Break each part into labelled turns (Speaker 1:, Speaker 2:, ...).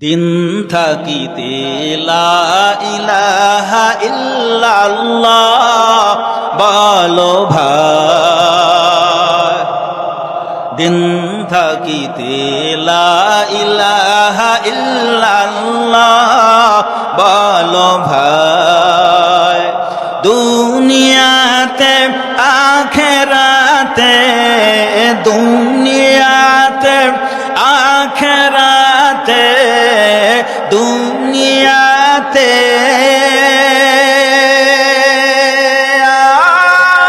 Speaker 1: দিন থাকিতে লা ইলাহা ইল্লাল্লাহ বলো ভাই, দিন থাকিতে লা ইলাহা ইল্লাল্লাহ বলো ভাই, দুনিয়াতে আখেরাতে, দুনিয়াতে আখেরাতে, দুনিয়াতে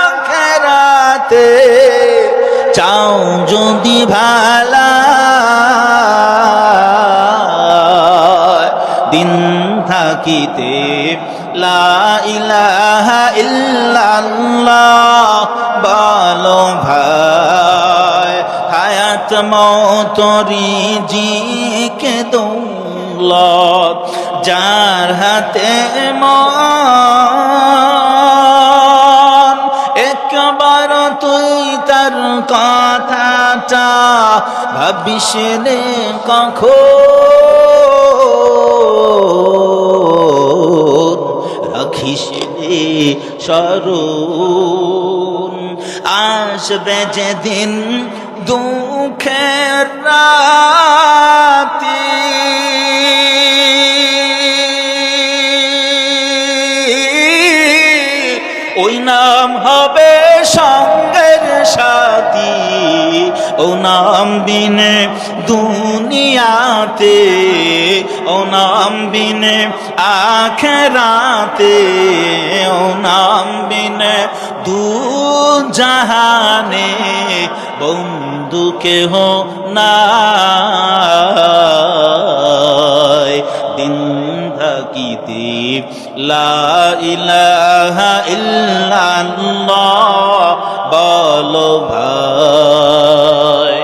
Speaker 1: আখেরাতে চাও যদি ভালা, দিন থাকিতে লা ইলাহা ইল্লাল্লাহ বলো ভাই, হায়াত মওত রিজিক দৌলত যার হাতে মন, একবার তুই তার কথাটা ভাবিস রে কখন, রাখিস রে স্মরণ, আসবে যেদিন দুঃখের রাতি, ওই নাম হবে সঙ্গের সাথী, ও নাম বিনে দুনিয়াতে, ও নাম বিনে আখেরাতে, ও নাম বিনে দু জাহানে বন্ধু কেহ নাই, দিন থাকিতে লা ইলাহা ইল্লাল্লাহ বলো ভাই।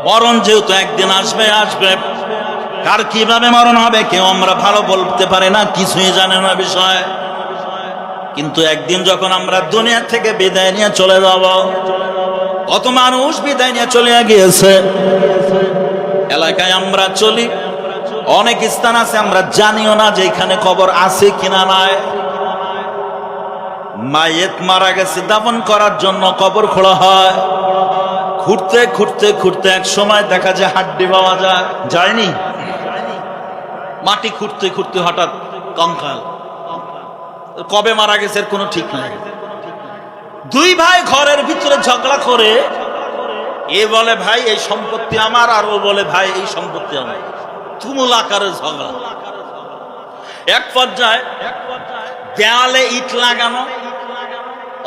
Speaker 1: মরণ যেহেতু একদিন আসবে আসবে, কার কিভাবে মরণ হবে কেউ আমরা ভালো বলতে পারে না, কিছুই জানে না বিষয়, কিন্তু একদিন যখন আমরা দুনিয়া থেকে বিদায় নিয়ে চলে যাব, কত মানুষ বিদায় নিয়ে চলে গিয়েছে, এলাকায় আমরা চলি, অনেক স্থান আছে আমরা জানিও না যে এখানে কবর আছে কিনা নাই, মায়েত মারা গেছে দাফন করার জন্য কবর খোঁড়া হয়, খুঁড়তে খুঁড়তে খুঁড়তে এক সময় দেখা যায় হাড্ডি পাওয়া যায়, যায়নি, মাটি খুঁড়তে খুঁড়তে হঠাৎ কঙ্কাল, কবে মারা গেছে এর কোনো ঠিক নাই। দুই ভাই ঘরের ভিতরে ঝগড়া করে, এ বলে ভাই এই সম্পত্তি আমার, আর ও বলে ভাই এই সম্পত্তি আমার, তুমুল আকারের ঝগড়া। এক পর্যায়ে দেয়ালে ইট লাগানো,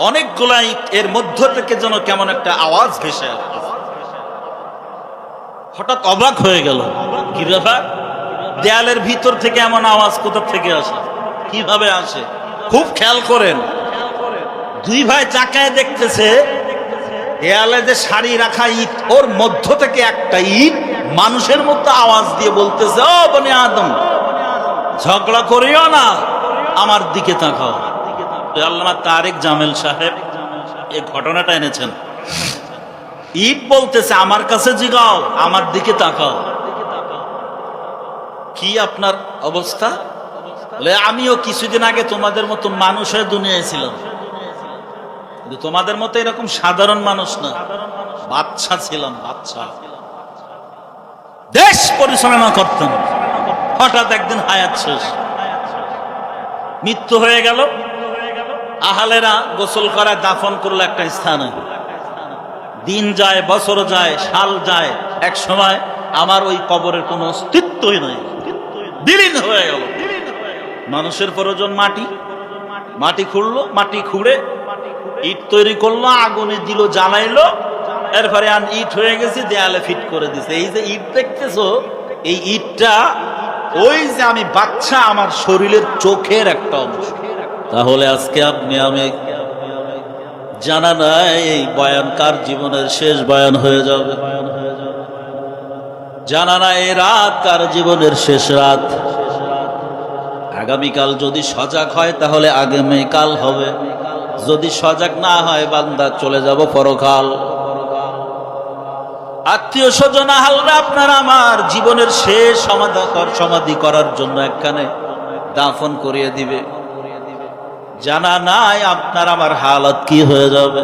Speaker 1: অনেকগুলা ইট, এর মধ্য থেকে যেন কেমন একটা আওয়াজ ভেসে আসে, হঠাৎ অবাক হয়ে গেল, কি ব্যাপার, দেয়ালের ভিতর থেকে এমন আওয়াজ কোথা থেকে আসে, কিভাবে আসে, খুব খেয়াল করেন। দুই ভাই চাকায় দেখতেছে দেয়ালে যে সারি রাখা ইট, ওর মধ্য থেকে একটা ইট মানুষের মতো আওয়াজ দিয়ে বলতেছে, ও বনি আদম ঝগড়া করিও না, আমার দিকে তাকাও। আল্লামা তারেক জামেল সাহেব এই ঘটনাটা এনেছেন, ইট বলতেছে আমার কাছে জিগাও, আমার দিকে তাকাও, কি আপনার অবস্থা? বলে আমিও কিছুদিন আগে তোমাদের মতো মানুষ হয়ে দুনিয়ায় ছিলাম, কিন্তু তোমাদের মতো এরকম সাধারণ মানুষ না, বাচ্চা ছিলাম, বাচ্চা, দেশ পরিচালনা করতাম, হঠাৎ একদিন হায়াত শেষ, মৃত্যু হয়ে গেল, আহালেরা গোসল করে দাফন করলো একটা স্থানে, দিন যায়, বছর যায়, সাল যায়, এক সময় আমার ওই কবরের কোনো অস্তিত্বই নাই, বিলীন হয়ে গেল। মানুষের প্রয়োজন মাটি, মাটি খুঁড়লো, মাটি খুঁড়ে ইট তৈরি করলো, আগুনে দিল, জ্বালাইলো, এরপরে আর ইট হয়ে গেছে, দেয়ালে ফিট করে দিছে। এই যে ইট দেখতেছো, এই ইটটা ওই যে আমি বাচ্চা, আমার শরীরের চোখের একটা অংশ। তাহলে আজকে আপনি আমি জানা নাই এই বয়ান কার জীবনের শেষ বয়ান হয়ে যাবে, জানা নাই এই রাত কার জীবনের শেষ রাত। আগামীকাল যদি সজাগ হয় তাহলে আগামীকাল হবে, যদি সজাগ না হয় বান্দা চলে যাব পরকাল। আত্মীয় স্বজন আহালরা আপনারা আমার জীবনের শেষ সমাধি করার জন্য একখানে দাফন করিয়ে দিবে, জানা নাই আপনার আমার হালত কি হয়ে যাবে।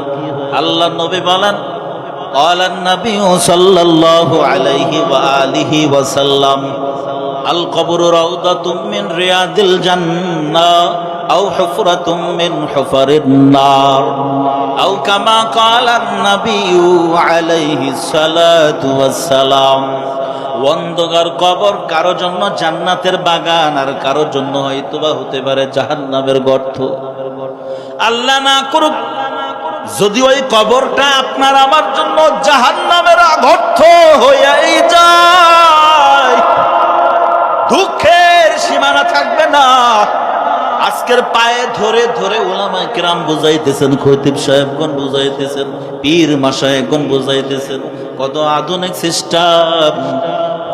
Speaker 1: আল্লাহ নবী বলেন, قال النبي صلى الله عليه وآله وسلم القبر روضة من رياض الجنة أو حفرة من حفر النار أو كما قال النبي عليه الصلاة والسلام। অন্ধকার কবর কারো জন্য জান্নাতের বাগান, আর কারো জন্য হয়তোবা হতে পারে জাহান্নামের গর্ত। আল্লাহ না করুক যদি ওই কবরটা আপনার আমার জন্য জাহান্নামের গর্ত হয়েই যায়, দুঃখের সীমানা থাকবে না। আজকের পায়ে ধরে ধরে উলামায়ে কেরাম বুঝাইতেছেন, খতিব সাহেবগণ বুঝাইতেছেন, পীর মাশায়েখগণ বুঝাইতেছেন, কত আধুনিক সিস্টেম।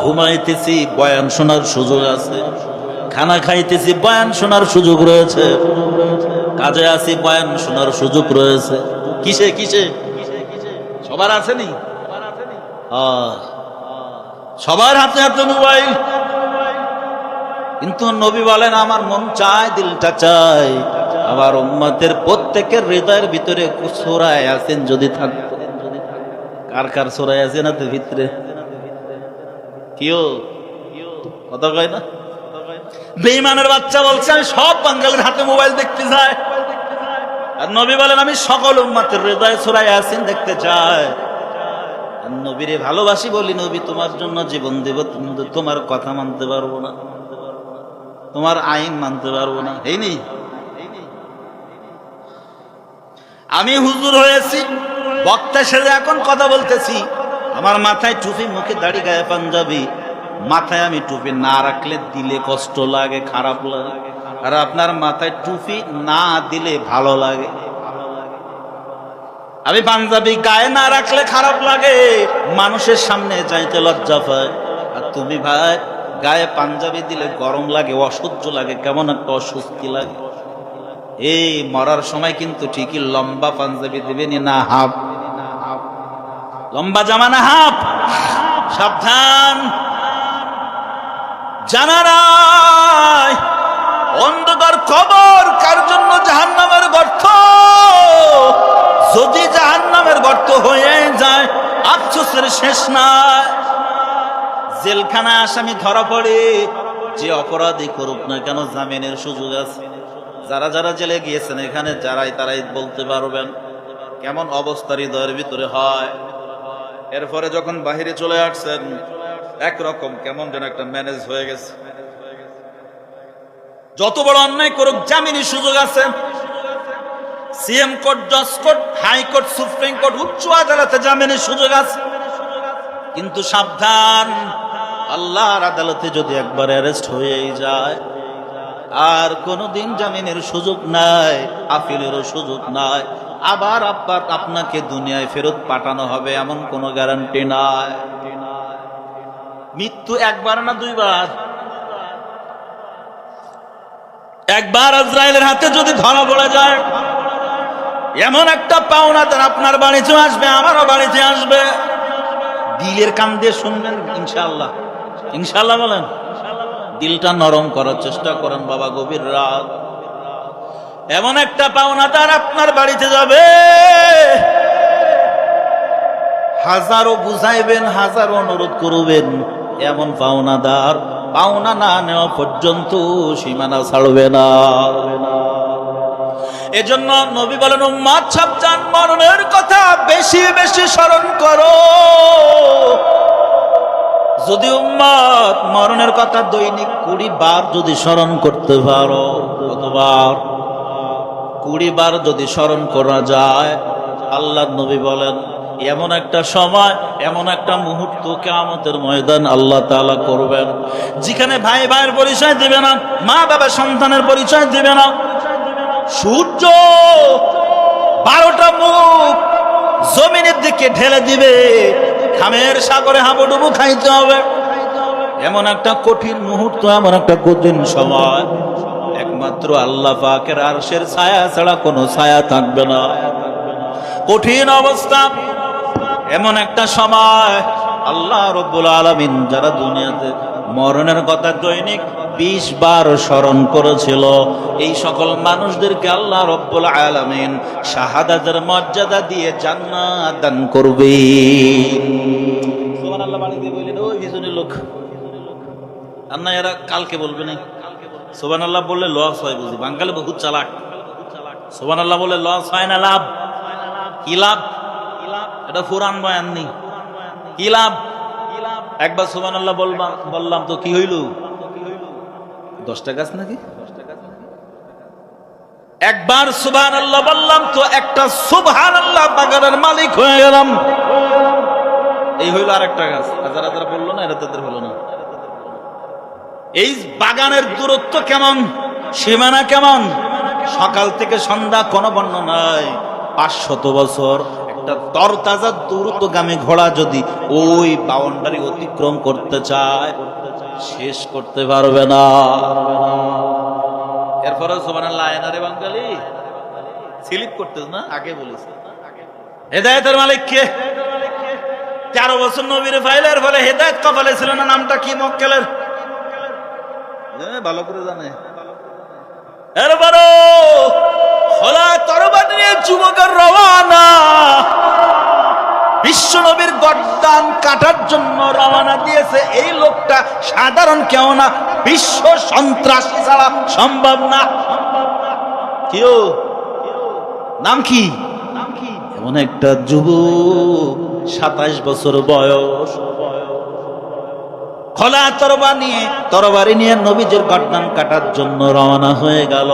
Speaker 1: ঘুমাইতেছি বয়ান শোনার সুযোগ আছে, খানা খাইতেছি বয়ান শোনার সুযোগ রয়েছে, কাজে আছি বয়ান শোনার সুযোগ রয়েছে। কিসে কিসে সবার আসেনি? সবার হাতে হাতে মোবাইল। কিন্তু নবী বলেন, আমার মন চায়, দিলটা চায় আমার উম্মতের প্রত্যেকের হৃদয়ের ভিতরে সূরা ইয়াসিন যদি থাকতো। কার কার সূরা ইয়াসিন আছে ভিতরে? কিও কথা কয় না? বেঈমানের বাচ্চা বলছে আমি সব বাঙালির হাতে মোবাইল দেখতে চাই, আর নবী বলেন আমি সকল উম্মতের হৃদয়ে সূরা ইয়াসিন দেখতে চাই। আর নবীরে ভালোবাসি বলি, নবী তোমার জন্য জীবন দেব, তোমার কথা মানতে পারবো না, তোমার আইন মানতে পারবো না। এই নেই আমি হুজুর হয়েছি, বক্তা সেজে এখন কথা বলতেছি, আমার মাথায় টুপি, মুখে দাড়ি, গায়ে পাঞ্জাবি। মাথায় আমি টুপি না রাখলে দিলে কষ্ট লাগে, খারাপ লাগে, আর আপনার মাথায় টুপি না দিলে ভালো লাগে। আমি পাঞ্জাবি গায়ে না রাখলে খারাপ লাগে, মানুষের সামনে যাইতে লজ্জা পায়। আর তুমি ভাই গায়ে পাঞ্জাবি দিলে গরম লাগে, অসহ্য লাগে, কেমন একটা অস্বস্তি লাগে। এই মরার সময় কিন্তু ঠিকই লম্বা পাঞ্জাবি দিবেন না হাফ, লম্বা জামা না হাফ। সাবধান, জানা নাই অন্ধকার কবর কার জন্য জাহান্নামের গর্ত। যদি জাহান্নামের গর্ত হয়ে যায় আফসোসের শেষ নাই। জেলখানায় আসামি ধরা পড়ে, যে অপরাধী করুক না কেন জামিনের সুযোগ আছে। যারা যারা জেলে গিয়েছেন এখানে তারাই বলতে পারবেন কেমন অবস্থা হৃদয়ের ভিতরে হয়। এরপরে যখন বাহিরে চলে আসছেন একরকম কেমন যেন একটা ম্যানেজ হয়ে গেছে। যত বড় অন্যায় করুক জামিনের সুযোগ আছে। সিএম কোর্ট, জজ কোর্ট, হাইকোর্ট, সুপ্রিম কোর্ট, উচ্চ আদালতে জামিনের সুযোগ আছে। কিন্তু সাবধান, আল্লাহর আদালতে যদি একবার অ্যারেস্ট হয়েই যায় আর কোনোদিন জামিনের সুযোগ নাই, আপিলেরও সুযোগ নাই। আবার আপনাকে দুনিয়ায় ফেরত পাঠানো হবে এমন কোনো গ্যারান্টি নাই। মৃত্যু একবার না দুইবার। একবার আজরাইলের হাতে যদি ধরা পড়ে যায়, এমন একটা পাওনাদার আপনার বাড়িতে আসবে, আমারও বাড়িতে আসবে। দিলের কান দিয়ে শুনবেন ইনশাআল্লাহ। ইনশাআল্লাহ বলেন, দিলটা নরম করার চেষ্টা করেন বাবা। গভীর রাত এমন একটা পাওনাদার আপনার বাড়িতে যাবে, হাজারো বুঝাইবেন, হাজারো অনুরোধ করবেন, এমন পাওনাদার পাওনা না নেওয়া পর্যন্ত সীমানা ছাড়বে না। এজন্য নবী বলেন, উম্মত সাবধান, মরণের কথা বেশি বেশি স্মরণ করো। যদি উম্মত মরণের কথা দৈনিক 20 বার যদি স্মরণ করতে পারো, কতবার? 20 বার যদি স্মরণ করা যায়, আল্লাহর নবী বলেন এমন একটা সময়, এমন একটা মুহূর্ত কিয়ামতের ময়দান আল্লাহ তাআলা করবেন, যেখানে ভাই ভাইয়ের পরিচয় দিবে না, মা বাবা সন্তানের পরিচয় দিবে না। সূর্য 12টা মুখ জমিনের দিকে ঢেলে দিবে, খামের সাগরে হাবুডুবু খাইতে হবে। এমন একটা কঠিন মুহূর্ত, এমন একটা কঠিন সময়, একমাত্র আল্লাহ পাকের আরশের ছায়া ছাড়া কোনো ছায়া থাকবে না। কঠিন অবস্থা। এমন একটা সময় আল্লাহ রাব্বুল আলামিন যারা দুনিয়াতে মরণের কথা দৈনিক 20 বার স্মরণ করেছিল, এই সকল মানুষদেরকে আল্লাহ রাব্বুল আলামিন শাহাদাতের মর্যাদা দিয়ে জান্নাত দান করবে। সুবহানাল্লাহ বাড়ি দিয়ে বললেন ওই পিছনের লোক আর না, এরা কালকে বলবে না সুবহানাল্লাহ বললে লস হয় বুঝি, বাঙালি বহুত চালাক। সুবহানাল্লাহ বলে লস হয় না, লাভ। কি লাভ? এটা পুরান বয়ান নেই, কি লাভ? একবার সুবহানাল্লাহ বললাম তো কি হইল? 10টা গাছ নাকি? একবার সুবহানাল্লাহ বললাম তো একটা সুবহানাল্লাহ বাগানের মালিক হয়ে গেলাম। এই হইল আরেকটা গাছ। যারা যারা বললো না এটা তাদের হলো না। এই বাগানের দূরত্ব কেমন, সীমানা কেমন? সকাল থেকে সন্ধ্যা কোনো বর্ণ নাই। 500 বছর একটা তরতাজা দ্রুতগামী ঘোড়া যদি ওই বাউন্ডারি অতিক্রম করতে চায়, শেষ করতে পারবে না। এরপরে সুবহানাল্লাহ আয়নারে বাঙালি স্লিপ করতেছ না, আগে বলিস হেদায়েতের মালিক কে? 13 বছর নবীর ফাইলের ফলে হেদায়েত কপালে ছিল না। নামটা কি মক্কেলের? ভালো করে জানে। এরপরও খোলা তরবারি নিয়ে যুবকের রওনা, বিশ্ব নবীর গর্দান কাটার জন্য রওনা দিয়েছে। এই লোকটা সাধারণ কেউ না, বিশ্ব সন্ত্রাসী ছাড়া সম্ভব না। কেউ নাম কি? এমন একটা যুবক 27 বছর বয়স, খোলা তরবারি নিয়ে নবীজির গর্দান কাটার জন্য রওনা হয়ে গেল।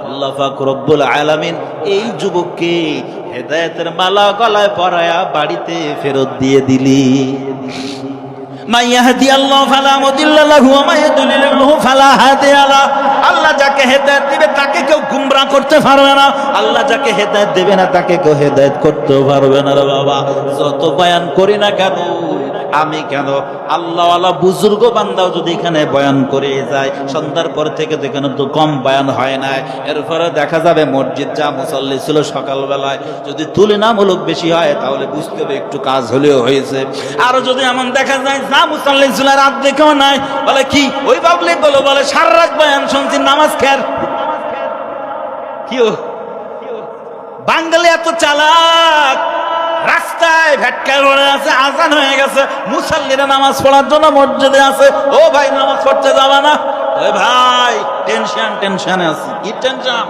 Speaker 1: আল্লাহ পাক রব্বুল আলামিন এই যুবককে হেদায়েতের মালা গলায় পরায়া বাড়িতে ফেরত দিয়ে দিলি। মাইয়াহদি আল্লাহ ফালা মুদিল্লা লাহু ওয়া মাইয়াদুলিল্লাহু ফালা হাদিয়া লা। আল্লাহ যাকে হেদায়েত দিবে তাকে কেউ গুমরাহ করতে পারবে না, আল্লাহ যাকে হেদায়েত দেবে না তাকে কেউ হেদায়েত করতে পারবে না। রে বাবা, যত বয়ান করি না কেন, আমি কেন, আল্লাহওয়ালা বুজুর্গ বান্দাও যদি এখানে বয়ান করে যায়, সন্ধ্যার পর থেকে তো এখানে তো কম বয়ান হয় না। এরপরে দেখা যাবে মসজিদ যা মুসল্লি ছিল সকালবেলায় যদি তুলনামূলক বেশি হয় তাহলে বুঝতে হবে একটু কাজ হলেও হয়েছে। আরো যদি এমন দেখা যায় যা মুসল্লি ছিল রাত দেখেও নাই, বলে কি ওই পাবলিক গুলো বলে সারা রাত বয়ান শুনছি, নামাজ খের কি বাঙালি এত চালাক। রাস্তায় ভেটকা পড়ে আছে, আজান হয়ে গেছে, মুসল্লিরা নামাজ পড়ার জন্য মসজিদে আছে। ও ভাই নামাজ পড়তে যাবা না? ওই ভাই টেনশনে আছি। কি টেনশন?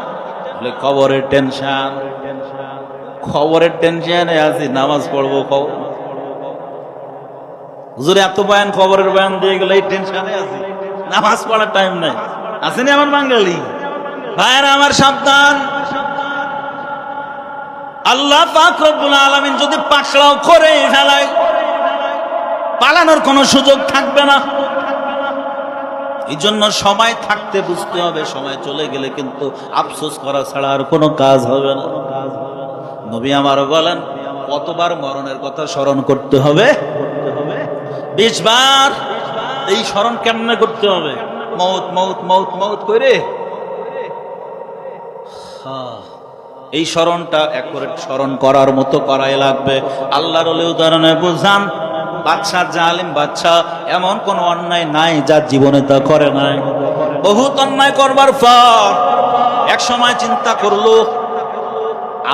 Speaker 1: বলে খবরের টেনশন। খবরের টেনশনে আছি, নামাজ পড়বো খবর। হুজুর এত বয়ান খবরের বয়ান দিয়ে গেলে এই টেনশনে আছি, নামাজ পড়ার টাইম নাই। আসেনি আমার বাঙালি ভাইরা আমার, সাবধান। আল্লাহ পাক রব্বুল আলামিন যদি পাকড়াও করে ফেলায়, পালানোর কোনো সুযোগ থাকবে না। এই জন্য সময় থাকতে বুঝতে হবে, সময় চলে গেলে কিন্তু আফসোস করা ছাড়া আর কোনো কাজ হবে না। নবী আমার বলেন কতবার মরণের কথা স্মরণ করতে হবে? 20 বার। এই স্মরণ কেমনে করতে হবে? মৌত মৌত মৌত মৌত করে এই স্মরণটা একবারে স্মরণ করার মতো করাই লাগবে। আল্লাহর ওলি উদাহরণে বুঝান, বাদশা জালিম বাদশা, এমন কোন অন্যায় নাই যার জীবনে তা করে নাই। বহুত অন্যায় করবার পর এক সময় চিন্তা করলো,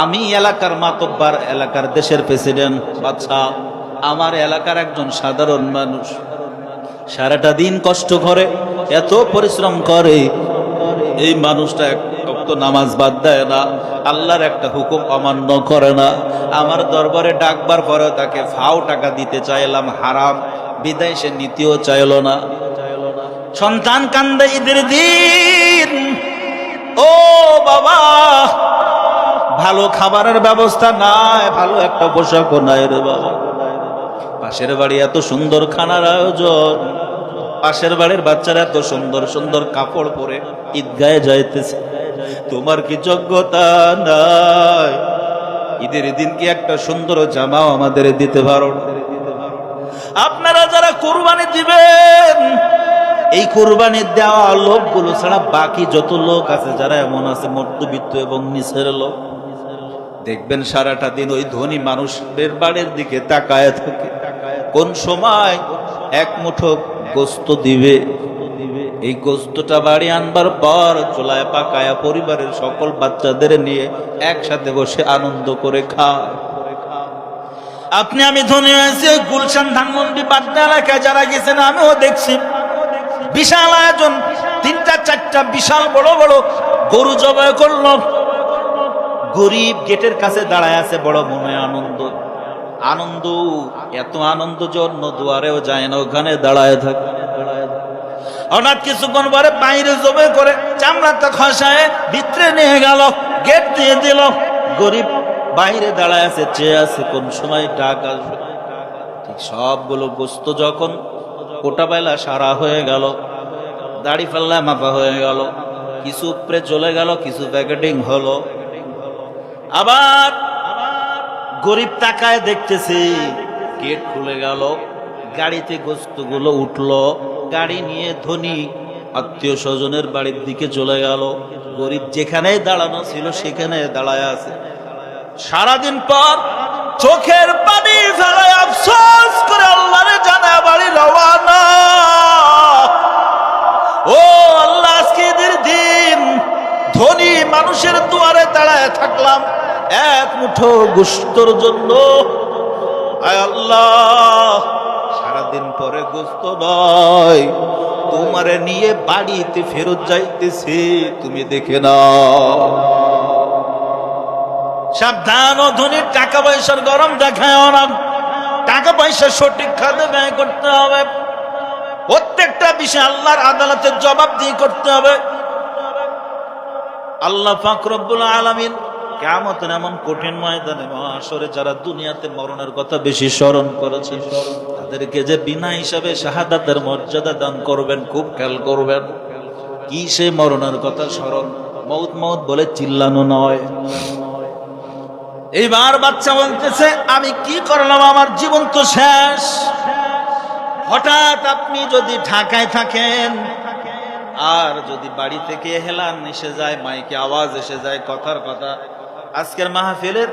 Speaker 1: আমি এলাকার মাতব্বার, এলাকার দেশের প্রেসিডেন্ট বাদশা, আমার এলাকার একজন সাধারণ মানুষ সারাটা দিন কষ্ট করে, এত পরিশ্রম করে, এই মানুষটা তো নামাজ বাদ দেয় না, আল্লাহর একটা হুকুম অমান্য করে না। আমার দরবারে ডাকবার পরে তাকে ফাও টাকা দিতে চাইলাম, হারাম, বিদায় সে নীতিও চাইল না। সন্তান কান্দে ঈদের দিন, ও বাবা ভালো খাবারের ব্যবস্থা নাই, ভালো একটা পোশাকও নাই রে বাবা। পাশের বাড়ি এত সুন্দর খানার আয়োজন, পাশের বাড়ির বাচ্চারা এত সুন্দর সুন্দর কাপড় পরে ঈদগাহে যাইতেছে, তোমার কি যোগ্যতা নাই? ঈদের দিন কি একটা সুন্দর জামাও আমাদের দিতে পারো? আপনারা যারা কুরবানি দিবেন, এই কুরবানি দেওয়া লোকগুলো ছাড়া বাকি যত লোক আছে, যারা এমন আছে মধ্যবিত্ত এবং নিচের লোক, দেখবেন সারাটা দিন ওই ধনী মানুষদের বাড়ির দিকে তাকায় থাকে, কোন সময় এক মুঠো গোস্ত দিবে। এই গোস্তটা বাড়ি আনবার পর চুলায় পাকায়া পরিবারের সকল বাচ্চাদের নিয়ে একসাথে বসে আনন্দ করে খায়। আপনি আমি ধনী হয়েছি ওই গুলশান ধানমন্ডি পাটনা এলাকায় যারা গেছেন আমিও দেখছি, বিশাল আয়োজন, 3টা 4টা বিশাল বড় বড় গরু জবাই করল। গরিব গেটের কাছে দাঁড়ায় আছে, বড় মনে আনন্দ আনন্দ, এত আনন্দ যে অন্য দুয়ারেও যায় না, ওখানে দাঁড়ায় থাকে। হঠাৎ কিছুক্ষণ পরে বাইরে জবে করে চামড়াটা খসায় ভিতরে নিয়ে গেল, গেট দিয়ে দিল। গরিব বাইরে দাঁড়ায় আছে, চেয়ে আছে কোন সময় ডাক আসবে। ঠিক সবগুলো গোস্ত যখন কোটা বেলা সারা হয়ে গেল, দাড়ি পাল্লা মাপা হয়ে গেল, কিছু উপরে চলে গেল, কিছু প্যাকেটিং হলো। আবার গরিব তাকায় দেখতেছে, গেট খুলে গেল, গাড়িতে গোস্তগুলো উঠলো, গাড়ি নিয়ে ধনী আত্মীয় স্বজনের বাড়ির দিকে চলে গেল। গরিব যেখানে দাঁড়ানো ছিল সেখানে দাঁড়ায় আছে। সারাদিন পর চোখের পানি ফেলায় আফসোস করে আল্লাহরে জানা বাড়ি রওয়ানা। ও আল্লাহ, আজকে দিন ধনী মানুষের দুয়ারে দাঁড়ায় থাকলাম এক মুঠো গোস্তর জন্য। আয় আল্লাহ, সারাদিন পরে গোস্ত নয়, তোমারে নিয়ে বাড়িতে ফেরত যাইতেছি, তুমি দেখে নাও। সাবধান, ও ধনীর টাকা পয়সার গরম দেখায় না। টাকা পয়সা সঠিক খাতে ব্যয় করতে হবে, প্রত্যেকটা বিষয় আল্লাহর আদালতের জবাব দিয়ে করতে হবে। আল্লাহ পাক রব্বুল আলামিন কিয়ামতের এমন কঠিন ময়দানে মাহশরে যারা দুনিয়াতে মরণের কথা বেশি স্মরণ করেছেন, তাদেরকে যে বিনা হিসাবে শাহাদাতের মর্যাদা দান করবেন, খুব খেয়াল করবেন। কি সে মরণের কথা স্মরণ? মউত মউত বলে চিল্লানো নয়। এইবার বাচ্চা বলতেছে, আমি কি করলাম, আমার জীবন তো শেষ। হঠাৎ আপনি যদি ঢাকায় থাকেন আর যদি বাড়ি থেকে হেলান এসে যায়, মাইকে আওয়াজ এসে যায়, কথার কথা, আজকের মাহফিলের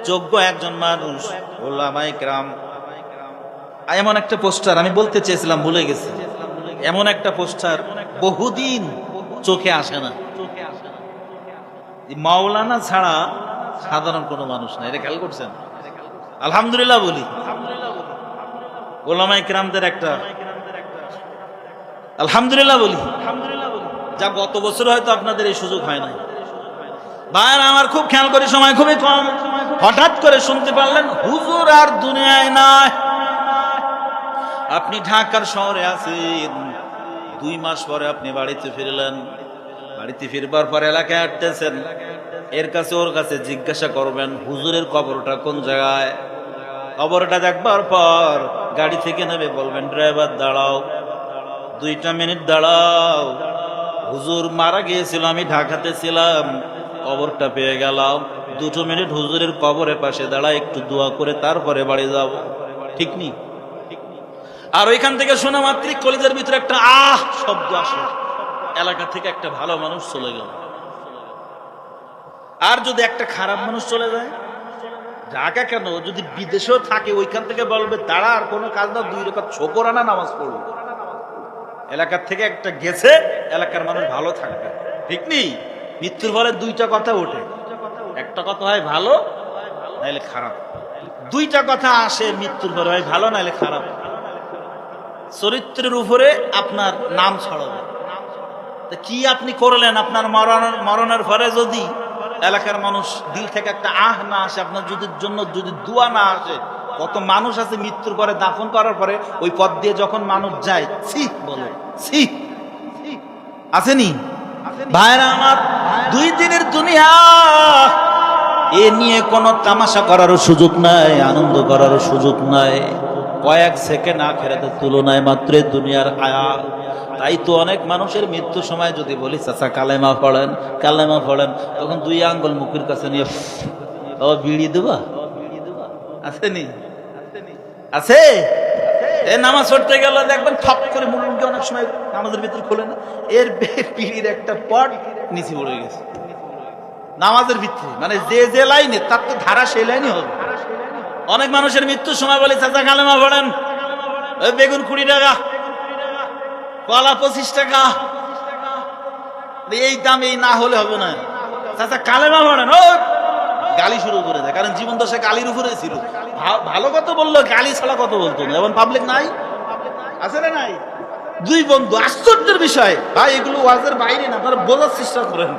Speaker 1: যোগ্য একজন মানুষ ওলামায়ে কেরাম, এমন একটা পোস্টার আমি বলতে চেয়েছিলাম, ভুলে গেছি। এমন একটা পোস্টার বহুদিন চোখে আসে না। মাওলানা ছাড়া সাধারণ কোনো মানুষ না, এটা খেয়াল করছেন? আলহামদুলিল্লাহ বলি, ওলামায়ে কেরামদের একটা আলহামদুলিল্লাহ বলি, যা গত বছর হয়তো আপনাদের এই সুযোগ হয় নাই। ভাইরা আমার, খুব খেয়াল করি, সময় খুবই কম। হঠাৎ করে শুনতে পারলেন হুজুর আর দুনিয়ায় নাই। আপনি ঢাকার শহরে আছেন, 2 মাস পরে আপনি বাড়িতে ফিরলেন। বাড়িতে ফিরবার পর এলাকায় হাঁটতেছেন, এর কাছে ওর কাছে জিজ্ঞাসা করবেন হুজুরের কবরটা কোন জায়গায়। কবরটা দেখবার পর গাড়ি থেকে নেমে বলবেন, ড্রাইভার দাঁড়াও, 2টা মিনিট দাঁড়াও, হুজুর মারা গিয়েছিল, আমি ঢাকাতে ছিলাম, কবরটা পেয়ে গেলাম, 2 মিনিট হুজুরের কবরের পাশে দাঁড়া, একটু দোয়া করে তারপরে বাড়ি যাব। ঠিক নি? আর ওইখান থেকে শোনা মাত্রই কলেজের ভিতরে একটা আহ শব্দ আসে, এলাকা থেকে একটা ভালো মানুষ চলে গেল। আর যদি একটা খারাপ মানুষ চলে যায়, ঢাকা কেন, যদি বিদেশেও থাকে, ওইখান থেকে বলবে দাঁড়া, আর কোনো কাজ না, 2 রাকাত শুকরানা নামাজ পড়ব। এলাকার থেকে একটা গেছে, এলাকার মানুষ ভালো থাকবে। ঠিক নেই? মৃত্যুর পরে 2টা কথা ওঠে, একটা কথা হয় ভালো, নাইলে খারাপ। 2টা কথা আসে মৃত্যুর পরে, হয় ভালো নাইলে খারাপ। চরিত্রের উপরে আপনার নাম ছড়াবে। কি আপনি করলেন, আপনার মরণের পরে যদি এলাকার মানুষ দিল থেকে একটা আহ না আসে, আপনার জন্য যদি দোয়া না আসে, কত মানুষ আছে মৃত্যুর পরে দাফন করার পরে ওই পথ দিয়ে যখন মানুষ যায়, ছি বলে, ছি আসেনি? ভাইরা আমার, 2 দিনের দুনিয়া, এ নিয়ে কোনো তামাশা করারও সুযোগ নাই, আনন্দ করারও সুযোগ নাই। কয়েক সেকেন্ড আখিরাতের তুলনায় মাত্র দুনিয়ার হায়াত। তাই তো অনেক মানুষের মৃত্যুর সময় যদি বলি চাচা কালেমা পড়েন, কালেমা পড়েন, তখন 2 আঙ্গুল মুখের কাছে নিয়ে ও বিড়ি দেবা, আসেনি? আছে? এ নামাজ পড়তে গেল দেখবেন ঠপ করে মুরুলকে অনেক সময় নামাজের ভিতর খোলে না, এর বিড়ির একটা পট নিচে পড়ে গেছে। নামাজের ভিত্তি, মানে যে যে লাইনে তার তো ধারা সেই লাইনই হবে। অনেক মানুষের মৃত্যুর সময় বলে চাচা কালেমা পড়েন, ওই বেগুন 20 টাকা, কলা 25 টাকা, এই দাম, এই না হলে হবে না, চাচা কালেমা পড়েন, ও গালি শুরু করে দেয়। কারণ জীবন দশা গালির উপরে ছিল। ভালো কত বললো, গালি ছাড়া কত বলতো না। এখন পাবলিক নাই, আছে না নাই? দুই বন্ধু, আশ্চর্যের বিষয় ভাই, এগুলো ওয়াজের বাইরে না, আপনারা বোঝার চেষ্টা করেন।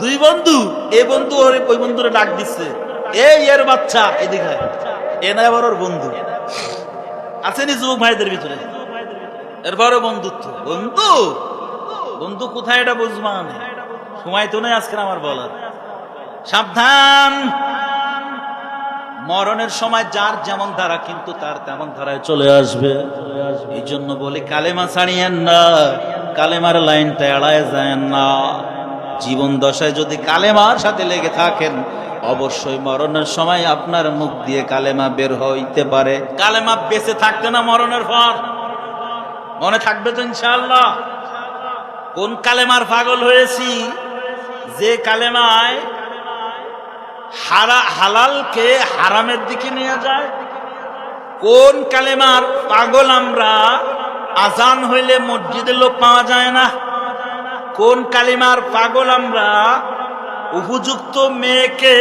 Speaker 1: দুই বন্ধু, এ বন্ধু ওই বন্ধুরে ডাক দিচ্ছে, এই এর বাচ্চা এদিকে, এ না আবার ওর বন্ধু। আছেনি যুবক ভাইদের ভিতরে? এরপরে বন্ধুত্ব, বন্ধু বন্ধু কোথায় এটা বুঝবান, সময় তো নেই আজকে আমার বলার। সাবধান, মরণের সময় যার যেমন ধারা কিন্তু তার তেমন ধারায় চলে আসবে। এই জন্য বলি কালেমা ছাড়িয়েন না, কালেমার লাইনটা এড়ায় যায় না। জীবন দশায় যদি কালেমার সাথে লেগে থাকেন, অবশ্যই মরণের সময় আপনার মুখ দিয়ে কালেমা বের হইতে পারে। কালেমা বেঁচে থাকতে না মরণের পর মনে থাকবে তো ইনশাআল্লাহ। কোন কালেমার পাগল হয়েছি, যে কালেমায় হালালকে হারামের দিকে নিয়ে যায়। কোন কালেমার পাগল আমরা, আজান হইলে মসজিদে লোক পাওয়া যায় না। কোন কালেমার পাগল আমরা, উপযুক্ত মেয়েকে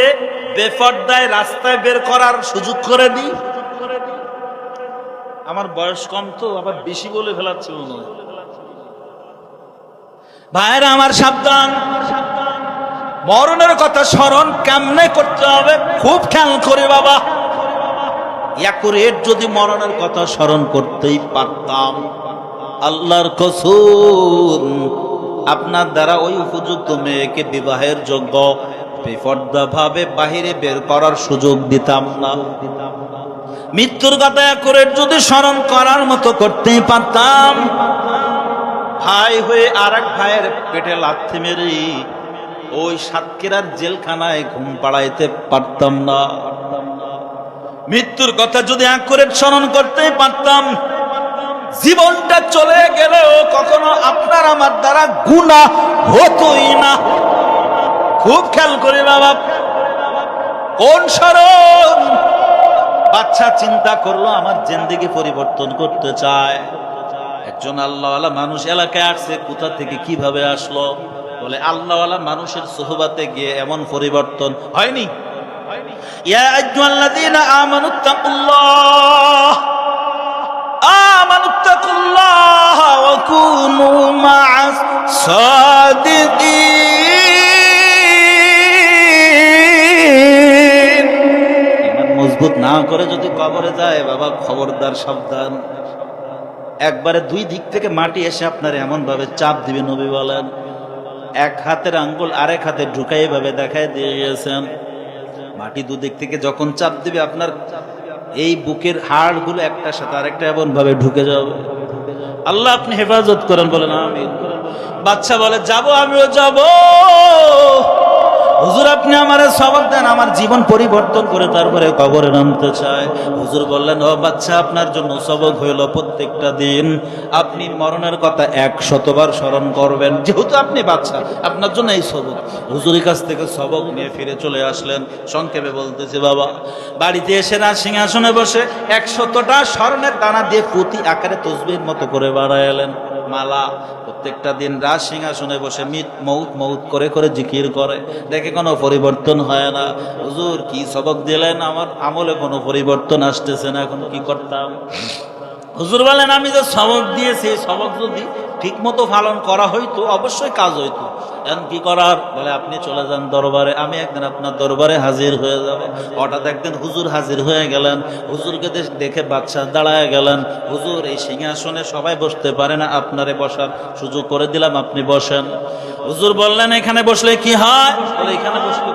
Speaker 1: বেপরদায় রাস্তায় বের করার সুযোগ করে দিই। আমার বয়স কম তো, আবার বেশি বলে ফেলাচ্ছি মনে হয়। ভাইরা আমার সাবধান, মরণের কথা স্মরণ কেমনে করতে হবে খুব খেয়াল করে বাবা। যদি মরণের কথা স্মরণ করতেই পারতাম, আল্লাহর কসম আপনার দ্বারা ওই উপযুক্ত মেয়েকে বিবাহের যোগ্য বেপরদা ভাবে বাহিরে বের করার সুযোগ দিতাম না। মৃত্যুর কথা যদি স্মরণ করার মতো করতেই পারতাম, ভাই হয়ে আর এক ভাইয়ের পেটে লাথি মেরে ওই সাতক্ষীরার জেলখানায় ঘুম পাড়াইতে পারতাম না। মৃত্যুর কথা যদি স্মরণ করতেই পারতাম, জীবনটা চলে গেলেও কখনো আপনার আমার দ্বারা গুনাহ হতোই না। খুব খেয়াল করি বাবা, কোন স্মরণ? বাচ্চা চিন্তা করলো আমার জিন্দেগি পরিবর্তন করতে চায়। একজন আল্লাহওয়ালা মানুষ এলাকায় আসছে, কোথা থেকে কিভাবে আসলো? বলে আল্লাহওয়ালা মানুষের সোহবাতে গিয়ে এমন পরিবর্তন হয়নি। ইয়া আইয়ুহাল্লাযীনা আমানুত্তাকুল্লাহ ওয়া কুনু মা'আস সাদিকিন। ঈমান মজবুত না করে যদি কবরে যায় বাবা, খবরদার, সাবধান। একবারে দুই দিক থেকে মাটি এসে আপনার এমন ভাবে চাপ দিবে, নবী বলেন এক হাতের আঙ্গুল আরেক হাতে ঢুকাই ভাবে দেখায় দিয়ে গিয়েছেন। মাটি দুদিক থেকে যখন চাপ দিবে, আপনার এই বুকের হাড় গুলো একটার সাথে আরেকটা এমন ভাবে ঢুকে যাবে। আল্লাহ আপনি হেফাজত করেন, বলেন আমিন। বাচ্চা বলে যাব, আমিও যাব। হুজুর আপনি আমার সবক দেন, আমার জীবন পরিবর্তন করে তারপরে কবরে নামতে চায়। হুজুর বললেন, ও বাচ্চা আপনার জন্য সবক হইল প্রত্যেকটা দিন আপনি মরণের কথা 100 বার স্মরণ করবেন। যেহেতু আপনি বাচ্চা, আপনার জন্য এই সবক। হুজুরের কাছ থেকে সবক নিয়ে ফিরে চলে আসলেন। সংক্ষেপে বলতেছি বাবা, বাড়িতে এসে না সিংহাসনে বসে 100টা স্মরণের দানা দিয়ে প্রতি আকারে তসবির মতো করে বাড়াইলেন। মালা প্রত্যেকটা দিন রাজ সিংহাসনে বসে মৌত মৌত করে করে জিকির করে, দেখে কোনো পরিবর্তন হয় না। হুজুর কি সবক দিলেন, আমার আমলে কোনো পরিবর্তন আসতেছে না, এখন কি করতাম? হুজুর বলেন, আমি যে সবক দিয়েছি, সবক যদি ঠিক মতো পালন করা হইতো অবশ্যই কাজ হইতো। এখন কি করার? বলে আপনি চলে যান দরবারে, আমি একদিন আপনার দরবারে হাজির হয়ে যাব। হঠাৎ একদিন হুজুর হাজির হয়ে গেলেন। হুজুরকে দেখে বাদশা দাঁড়ায় গেলেন। হুজুর এই সিংহাসনে সবাই বসতে পারে না, আপনারে বসার সুযোগ করে দিলাম, আপনি বসেন। হুজুর বললেন, এখানে বসলে কি হয়? বলে এখানে বসলে